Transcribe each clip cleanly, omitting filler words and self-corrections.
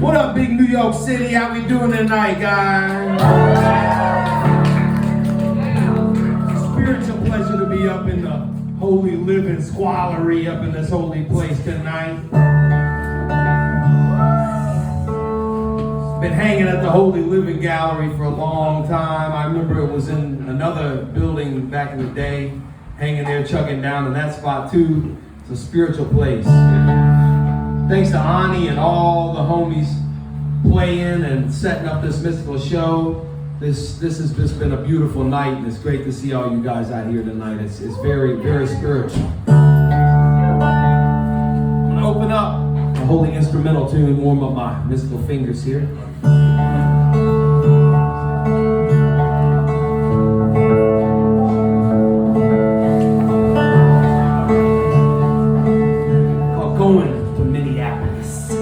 What up, big New York City? How we doing tonight, guys? Spiritual pleasure to be up in the holy living squallery up in this holy place tonight. Been hanging at the Holy Living Gallery for a long time. I remember it was in another building back in the day, hanging there, chugging down in that spot too. It's a spiritual place. Thanks to Ani and all the homies playing and setting up this mystical show. This has just been a beautiful night, and it's great to see all you guys out here tonight. It's very, very spiritual. I'm gonna open up a holy instrumental tune, warm up my mystical fingers here. Going to Minneapolis.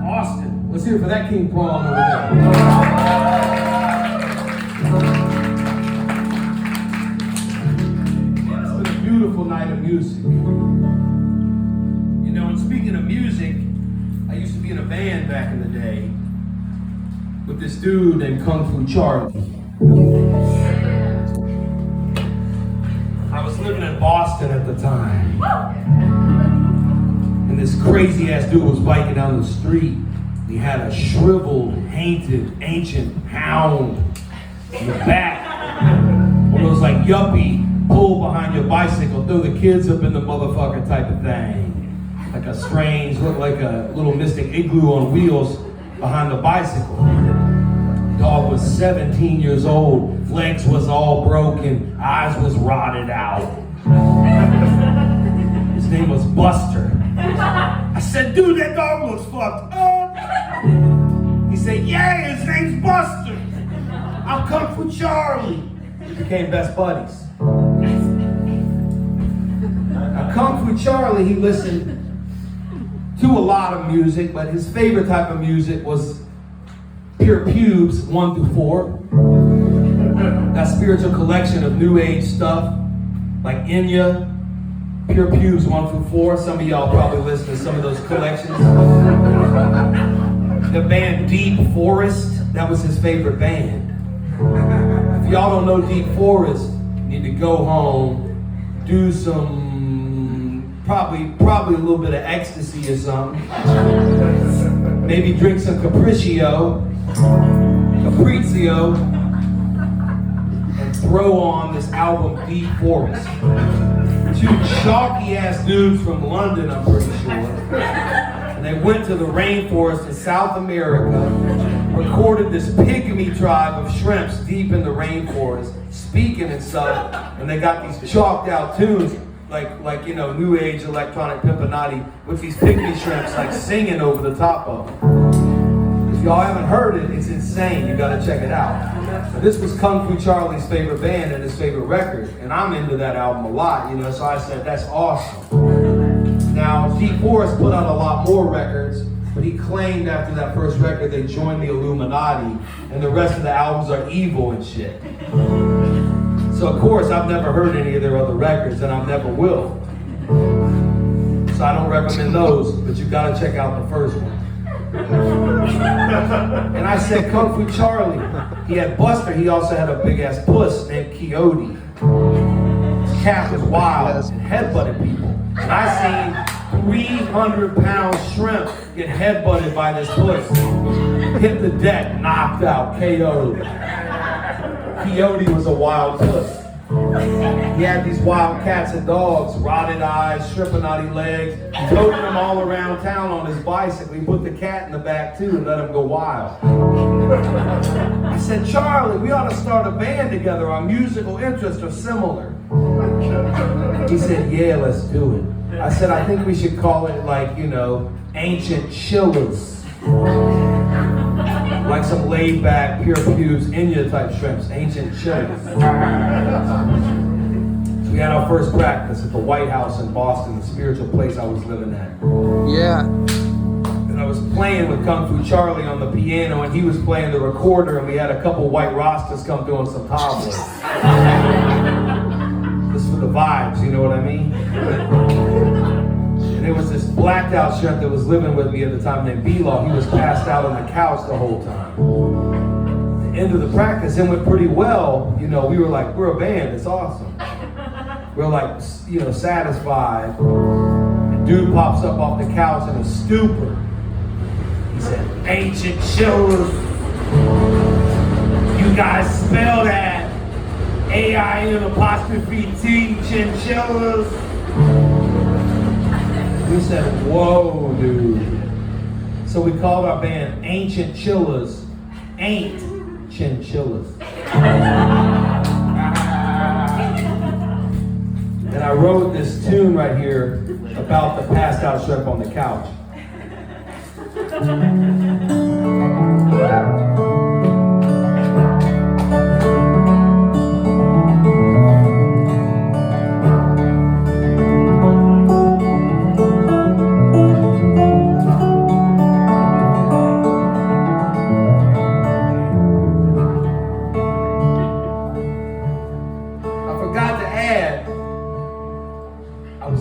Austin. Let's hear it for that King Prawn over there. It's been a beautiful night of music. You know, and speaking of music, I used to be in a band back in the day with this dude named Kung Fu Charlie. I was living in Boston at the time. And this crazy ass dude was biking down the street. He had a shriveled, painted, ancient hound in the back. One of those like yuppie, pull behind your bicycle, throw the kids up in the motherfucker type of thing. Like a strange, looked like a little Mystic Igloo on wheels behind the bicycle. Dog was 17 years old, legs was all broken, eyes was rotted out. His name was Buster. I said, dude, that dog looks fucked up. He said, yeah, his name's Buster. I'm Kung Fu Charlie. We became best buddies. Now, Kung Fu Charlie, he listened to a lot of music, but his favorite type of music was Pure Pubes 1 through 4. That spiritual collection of new age stuff, like Enya, Pure Pubes 1 through 4. Some of y'all probably listen to some of those collections. The band Deep Forest, that was his favorite band. If y'all don't know Deep Forest, you need to go home, do some, probably a little bit of ecstasy or something. Maybe drink some Caprizio, and throw on this album Deep Forest. Two chalky ass dudes from London, I'm pretty sure. And they went to the rainforest in South America, recorded this pygmy tribe of shrimps deep in the rainforest, speaking and stuff, and they got these chalked out tunes, like you know, new age electronic pimpinati, with these pygmy shrimps like singing over the top of them. If y'all haven't heard it, it's insane. You gotta check it out. Now, this was Kung Fu Charlie's favorite band and his favorite record, and I'm into that album a lot, you know, so I said, that's awesome. Now, Deep Forest put out a lot more records, but he claimed after that first record they joined the Illuminati, and the rest of the albums are evil and shit. So of course, I've never heard any of their other records, and I never will. So I don't recommend those, but you gotta check out the first one. And I said Kung Fu Charlie. He had Buster, he also had a big ass puss named Coyote. His cat was wild and headbutted people. And I seen 300-pound shrimp get headbutted by this puss. Hit the deck, knocked out, KO'd. Coyote was a wild puss. He had these wild cats and dogs, rotted eyes, stripping legs, toting them all around town on his bicycle. He put the cat in the back too and let him go wild. I said, Charlie, we ought to start a band together. Our musical interests are similar. He said, yeah, let's do it. I said, I think we should call it like, Ancient Chillers. Like some laid back, pure pubes, India type shrimps, Ancient Chillers. So we had our first practice at the White House in Boston, the spiritual place I was living at. Yeah. And I was playing with Kung Fu Charlie on the piano, and he was playing the recorder, and we had a couple white Rastas come doing some tablas. Just for the vibes, you know what I mean? And there was this blacked out shrimp that was living with me at the time named B-Law. He was passed out on the couch the whole time. The end of the practice, it went pretty well. We were like, we're a band, it's awesome. We're like, satisfied. The dude pops up off the couch in a stupor. He said, Ancient Chillers. You guys spell that AIN''T, chinchillas. We said, whoa, dude. So we called our band Ancient Chillers, Ain't Chinchillas. And I wrote this tune right here about the passed out shrimp on the couch.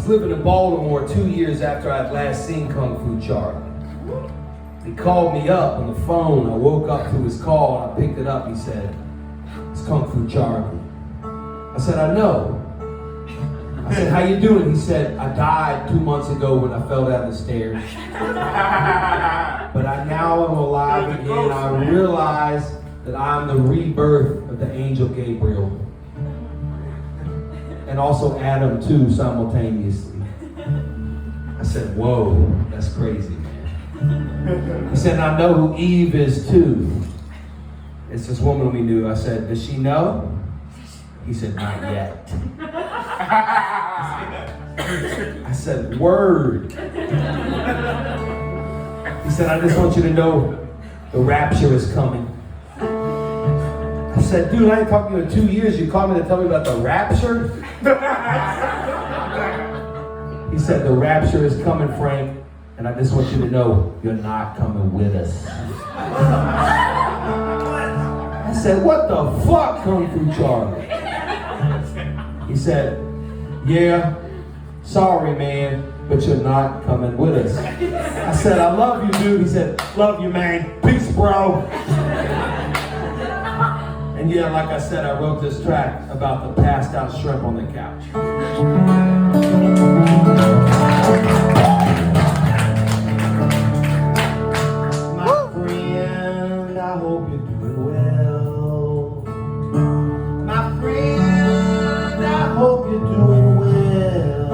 Living in Baltimore 2 years after I'd last seen Kung Fu Charlie. He called me up on the phone. I woke up to his call and I picked it up. He said, it's Kung Fu Charlie. I said, I know. I said, how you doing? He said, I died 2 months ago when I fell down the stairs. But now I'm alive again. I realize that I'm the rebirth of the angel Gabriel. And also Adam too, simultaneously. I said, whoa, that's crazy, man. He said, I know who Eve is too. It's this woman we knew. I said, does she know? He said, not yet. I said, word. He said, I just want you to know the rapture is coming. I said, dude, I ain't talked to you in 2 years. You called me to tell me about the rapture? He said, the rapture is coming, Frank, and I just want you to know you're not coming with us. I said, what the fuck, Kung Fu Charlie? He said, yeah, sorry, man, but you're not coming with us. I said, I love you, dude. He said, love you, man. Peace, bro. And yeah, like I said, I wrote this track about the passed out shrimp on the couch. My friend, I hope you're doing well. My friend, I hope you're doing well.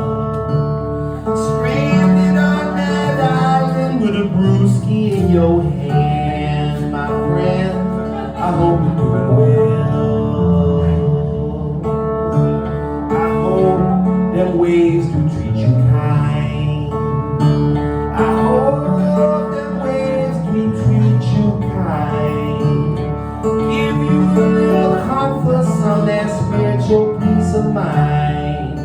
Stranded on that island with a brewski in your hand, my friend. I hope you're doing well. I hope them waves do treat you kind. I hope them waves do treat you kind. Give you a little comfort, some that spiritual peace of mind.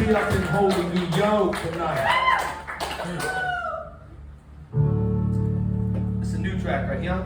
be up in Holy New York tonight. It's a new track right here.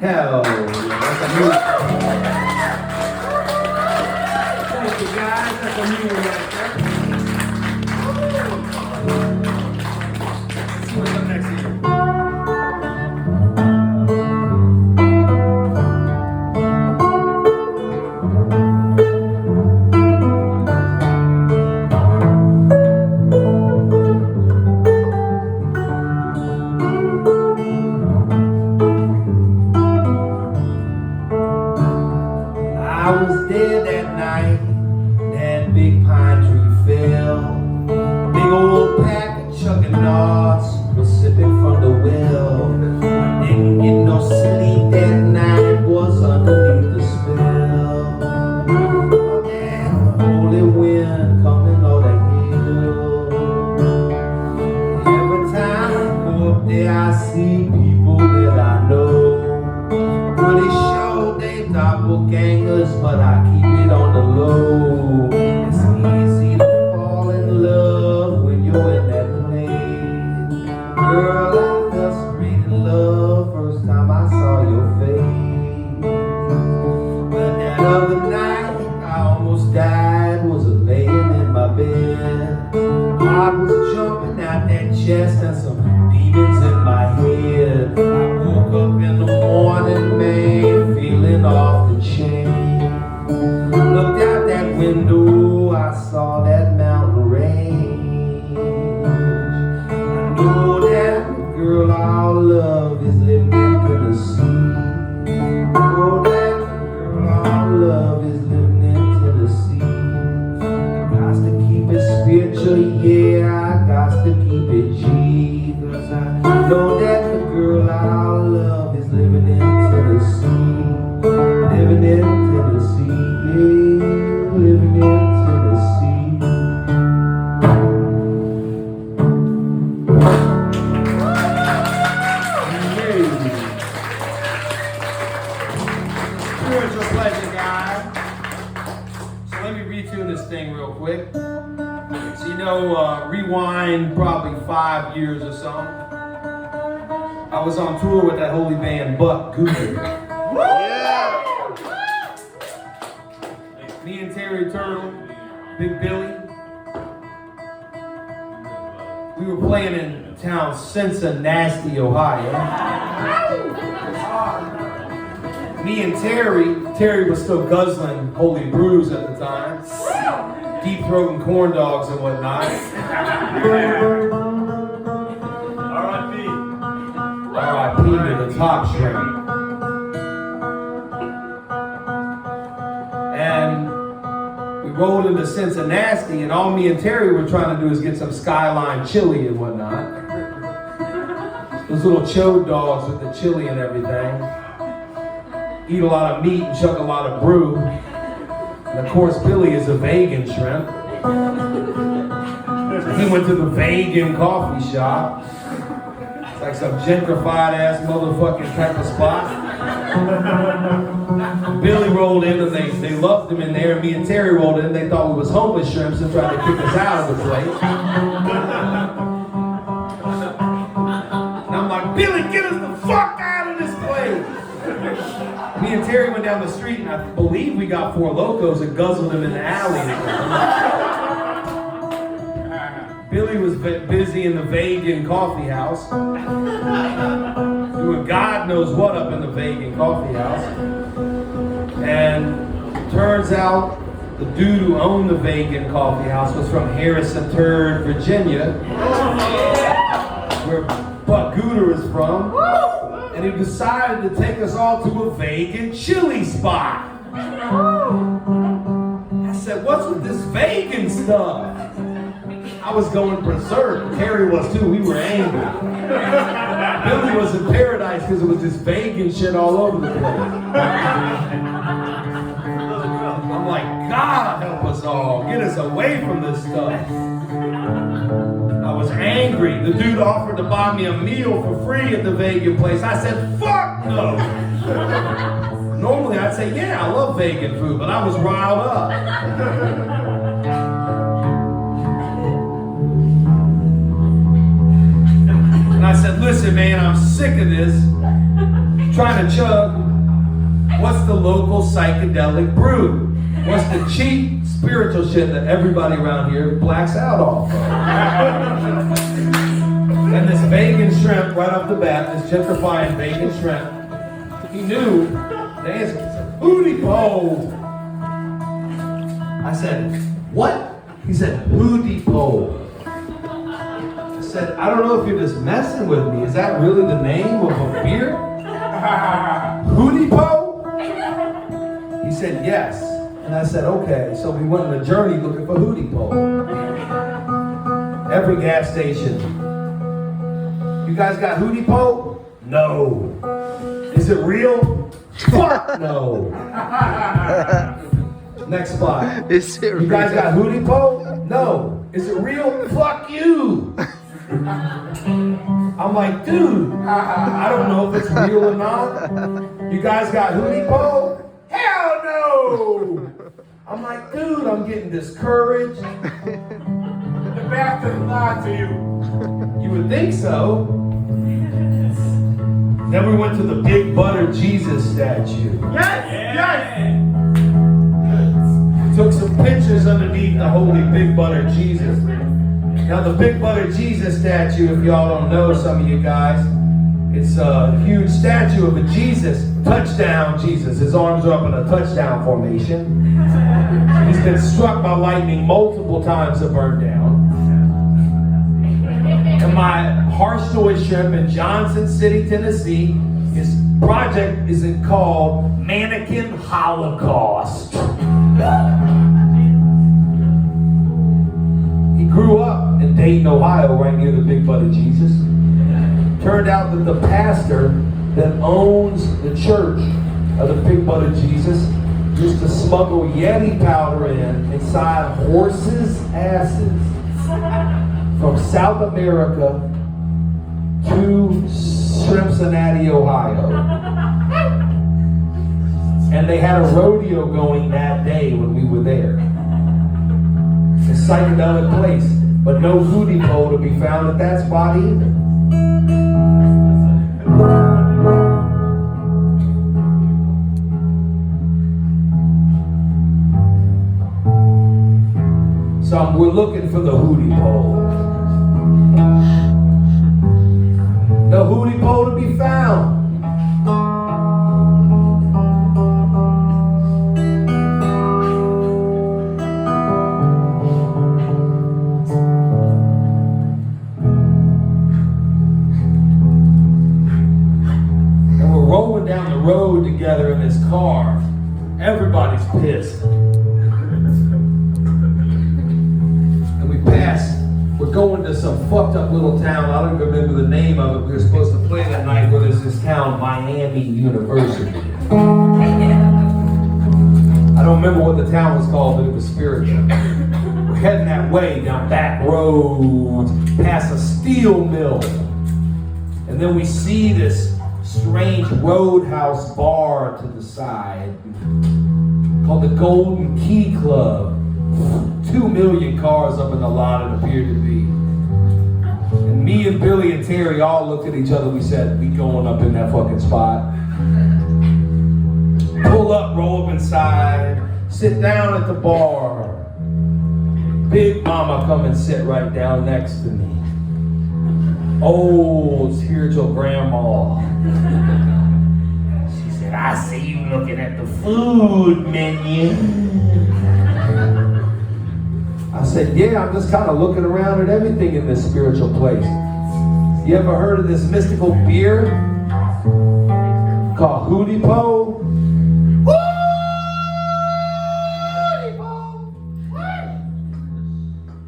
Hell, that's a new. Thank you guys, that's a new one right there. Let's see what's up next here. I was there that night, that big pine tree fell. Big old pack of chugging was sipping from the well. Didn't get no sleep that night, was underneath the spell. That holy wind coming on the hill. Every time I go up there, I see people that I know. Pretty sure they doppelgangers, but I keep it spiritual pleasure, guys. So let me retune this thing real quick. So rewind probably 5 years or so. I was on tour with that holy band, Buck Gooder. Yeah. Me and Terry Turtle, Big Billy. We were playing in town Cincinnati, Ohio. Me and Terry was still guzzling holy brews at the time. Deep throating corn dogs and whatnot. R.I.P. to the top shrimp. And we rolled into Cincinnati, and all me and Terry were trying to do is get some Skyline chili and whatnot. Those little chode dogs with the chili and everything. Eat a lot of meat and chug a lot of brew. And of course, Billy is a vegan shrimp. He went to the vegan coffee shop. It's like some gentrified ass motherfucking type of spot. Billy rolled in and they loved him in there. And me and Terry rolled in and they thought we was homeless shrimps and tried to kick us out of the place. And I'm like, Billy, get us the fuck out of this place. Me and Terry went down the street and I believe we got 4 Locos and guzzled them in the alley. Billy was busy in the vegan coffee house. Doing God knows what up in the vegan coffee house. And turns out the dude who owned the vegan coffee house was from Harrison Turd, Virginia, where Buck Gooder is from. And he decided to take us all to a vegan chili spot. I said, what's with this vegan stuff? I was going berserk. Terry was too. We were angry. Billy was in paradise because it was just vegan shit all over the place. I'm like, God help us all. Get us away from this stuff. I was angry. The dude offered to buy me a meal for free at the vegan place. I said, fuck no. Normally I'd say, yeah, I love vegan food, but I was riled up. And I said, listen, man, I'm sick of this. Trying to chug. What's the local psychedelic brew? What's the cheap spiritual shit that everybody around here blacks out off of? And this vegan shrimp, right off the bat, this gentrifying vegan shrimp, he knew the answer. He said, Hootie Po. I said, what? He said, Hootie Po. I said, I don't know if you're just messing with me. Is that really the name of a beer? Hootie Po? He said, yes. And I said, okay. So we went on a journey looking for Hootie Po. Every gas station. You guys got Hootie Po? No. Is it real? Fuck no. Next spot. Is it real? You guys got Hootie Po? No. Is it real? Fuck you. I'm like, dude, I don't know if it's real or not. You guys got Hootie Po? Hell no! I'm like, dude, I'm getting discouraged. The bastard lied to you. You would think so. Then we went to the Big Butter Jesus statue. Yes! Yes! Took some pictures underneath the holy Big Butter Jesus. Now the Big Butter Jesus statue, if y'all don't know, some of you guys, it's a huge statue of a Jesus, touchdown Jesus. His arms are up in a touchdown formation. He's been struck by lightning multiple times and burned down. And my Harsh Choice Shrimp in Johnson City, Tennessee, his project is called Mannequin Holocaust. He grew up in Dayton, Ohio, right near the Big Butter Jesus. Turned out that the pastor that owns the church of the Big Butter Jesus used to smuggle Yeti powder inside horses' asses from South America to Cincinnati, Ohio. And they had a rodeo going that day when we were there. A psychedelic place, but no hootie pole to be found at that spot either. So we're looking for the hootie pole. No hootie pole to be found. And we're rolling down the road together in this car. Everybody's pissed. We're going to some fucked up little town. I don't even remember the name of it. We were supposed to play that night where there's this town, Miami University. I don't remember what the town was called, but it was spiritual. We're heading that way down back roads, past a steel mill. And then we see this strange roadhouse bar to the side called the Golden Key Club. 2 million cars up in the lot it appeared to be. And me and Billy and Terry all looked at each other. We said, we going up in that fucking spot. Pull up, roll up inside, sit down at the bar. Big mama come and sit right down next to me. Old spiritual grandma. She said, I see you looking at the food menu. I said, yeah, I'm just kind of looking around at everything in this spiritual place. You ever heard of this mystical beer called Hootie Po? Hootie Po!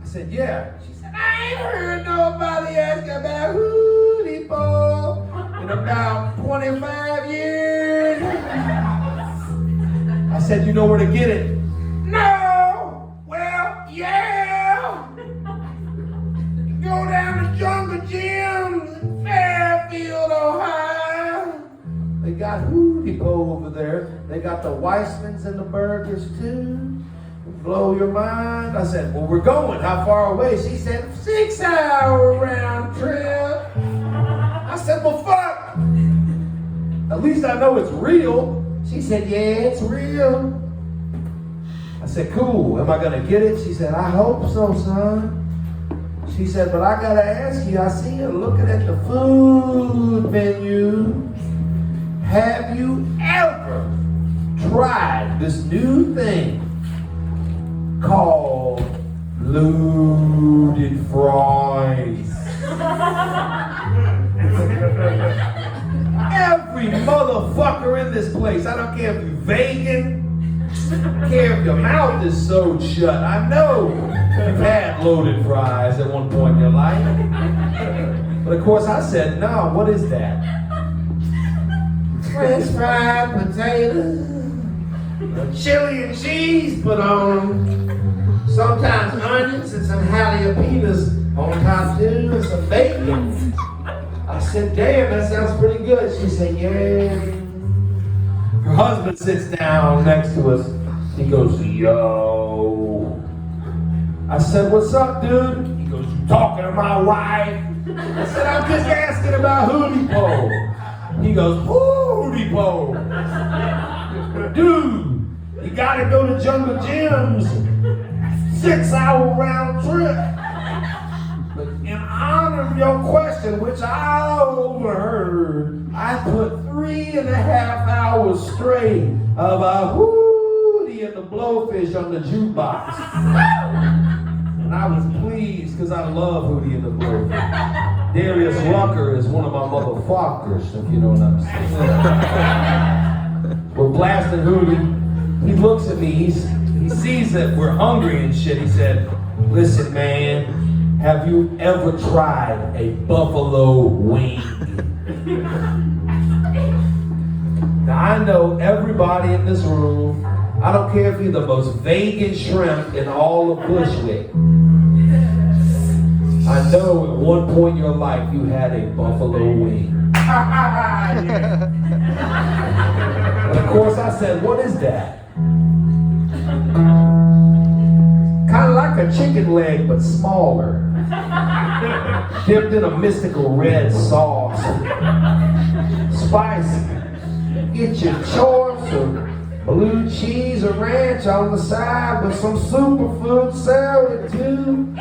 I said, yeah. She said, I ain't heard nobody ask about Hootie Po in about 25 years. I said, you know where to get it? No! Yeah! Go down to Jungle Gyms in Fairfield, Ohio. They got Hootie Po over there. They got the Weissmans and the burgers too. Blow your mind. I said, well, we're going. How far away? She said, 6-hour round trip. I said, well, fuck. At least I know it's real. She said, yeah, it's real. I said, cool, am I gonna get it? She said, I hope so, son. She said, but I gotta ask you, I see you looking at the food menu. Have you ever tried this new thing called loaded fries? Every motherfucker in this place, I don't care if you're vegan, I don't care if your mouth is sewed shut. I know you've had loaded fries at one point in your life. But of course I said, no, what is that? French fried potatoes, chili and cheese put on them, sometimes onions and some jalapenos on top too, and some bacon. I said, damn, that sounds pretty good. She said, yeah. Her husband sits down next to us. He goes, yo. I said, what's up, dude? He goes, you talking to my wife? I said, I'm just asking about Hootie Po. He goes, Hootie Po. Dude, you gotta go to Jungle Gyms. 6-hour round trip. But in honor of your question, which I overheard, I put 3.5 hours straight of a Hootie and the Blowfish on the jukebox. And I was pleased because I love Hootie and the Blowfish. Darius Rucker is one of my motherfuckers, if you know what I'm saying. We're blasting Hootie. He looks at me, he sees that we're hungry and shit. He said, listen, man, have you ever tried a buffalo wing? Now I know everybody in this room, I don't care if you're the most vegan shrimp in all of Bushwick. I know at one point in your life you had a buffalo wing. And of course I said, what is that? Kind of like a chicken leg, but smaller. Dipped in a mystical red sauce. Spicy. Get your choice of blue cheese or ranch on the side with some superfood salad too.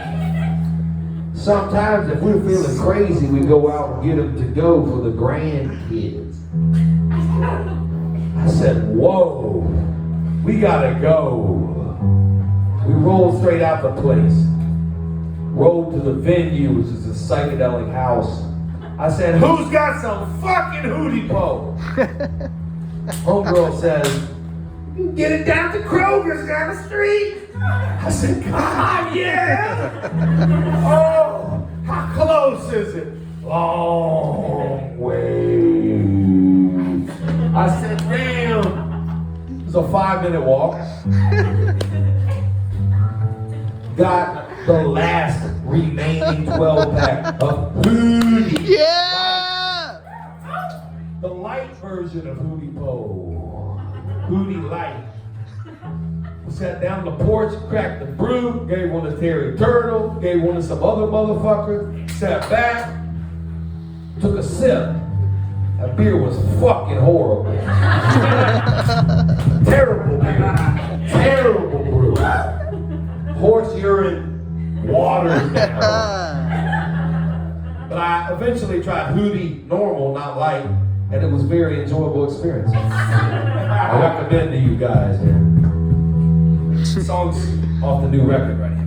Sometimes if we're feeling crazy, we go out and get them to go for the grandkids. I said, whoa, we gotta go. We rolled straight out the place. Rolled to the venue, which is a psychedelic house. I said, who's got some fucking hootie po? Homegirl says, you can get it down to Kroger's down the street. I said, God, yeah. Oh, how close is it? Long way. I said, damn. It was a 5-minute walk. Got the last remaining 12-pack of Hootie. Yeah! The light version of Hootie Po. Hootie Light. We sat down on the porch, cracked the brew, gave one to Terry Turtle, gave one to some other motherfucker, sat back, took a sip. That beer was fucking horrible. Terrible beer. Terrible brew. Horse urine, waters down. But I eventually tried Hootie Normal, not light, and it was a very enjoyable experience. I recommend to you guys. The song's off the new record right here.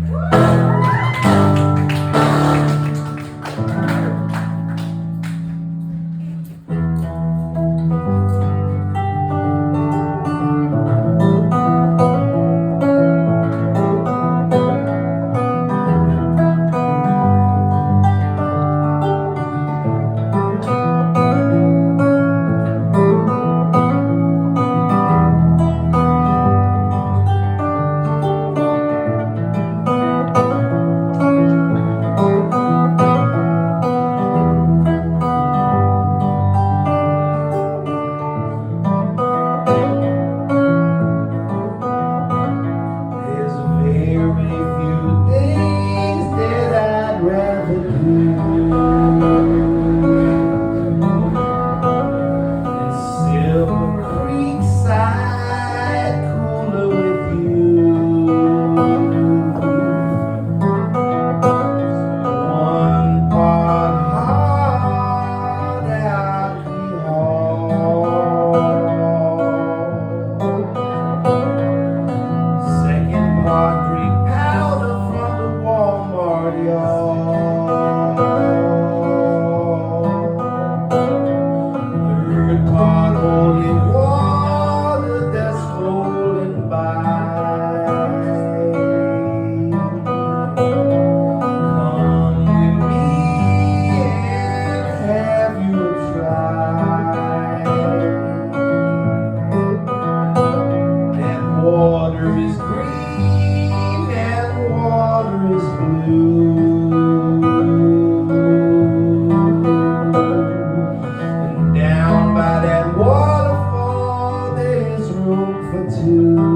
And down by that waterfall, there's room for two.